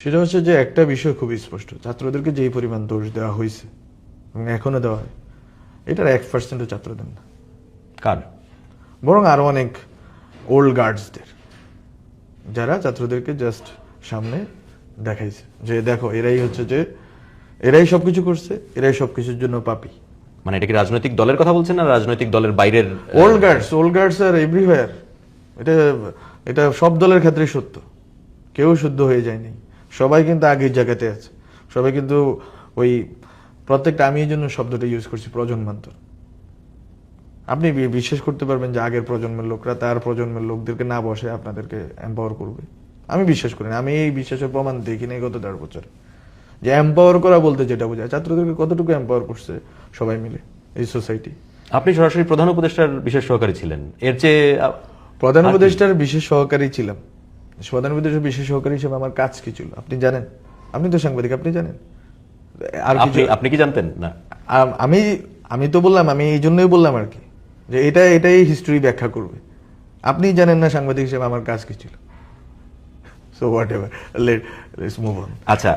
সেটা হচ্ছে যে একটা বিষয় খুবই স্পষ্ট, ছাত্রদেরকে যেই পরিমাণ দোষ দেওয়া হয়েছে এবং এখনো দেওয়া হয়, এটার 1% ছাত্র দেন না, কার? বরং আরো অনেক ওল্ড গার্ডসদের, যারা ছাত্রদেরকে জাস্ট সামনে দেখাইছে যে দেখো এরাই হচ্ছে যে এরাই সবকিছু করছে, এরাই সবকিছুর জন্য পাপী। মানে এটা কি রাজনৈতিক দলের কথা বলছেন না রাজনৈতিক দলের বাইরের? ওল্ড গার্ডস আর এভরিওয়্যার। এটা এটা সব দলের ক্ষেত্রে সত্য, কেউ শুদ্ধ হয়ে যায়নি, সবাই কিন্তু আগের জায়গাতে আছে, সবাই কিন্তু ওই প্রত্যেকটা, আমি এই জন্য শব্দটা ইউজ করছি প্রজন্মান্তর। আপনি বিশ্বাস করতে পারবেন যে আগের প্রজন্মের লোকরা তার প্রজন্মের লোকদেরকে না বসে আপনাদেরকে এম্পাওয়ার করবে? আমি বিশ্বাস করি না, আমি এই বিশ্বাসের প্রমাণ দেখি নাই গত 1.5 বছর। যে এম্পাওয়ার করা বলতে যেটা বোঝায়, ছাত্রদেরকে কতটুকু এম্পাওয়ার করছে সবাই মিলে এই সোসাইটি। আপনি সরাসরি প্রধান উপদেষ্টার বিশেষ সহকারী ছিলেন, এর চেয়ে প্রধান উপদেষ্টার বিশেষ সহকারী ছিলাম। প্রধান উপদেষ্টার বিশেষ সহকারী হিসেবে আমার কাজ কি ছিল আপনি জানেন? আপনি তো সাংবাদিক, আপনি জানেন। আর কিছু আপনি কি জানতেন না? আমি আমি তো বললাম, আমি এই জন্যই বললাম আর কি, যে এটাই হিস্ট্রি ব্যাখ্যা করবে। আপনি জানেন না সাংবাদিক হিসেবে আমার কাজ কি ছিল। So what ever, let's move on. আচ্ছা।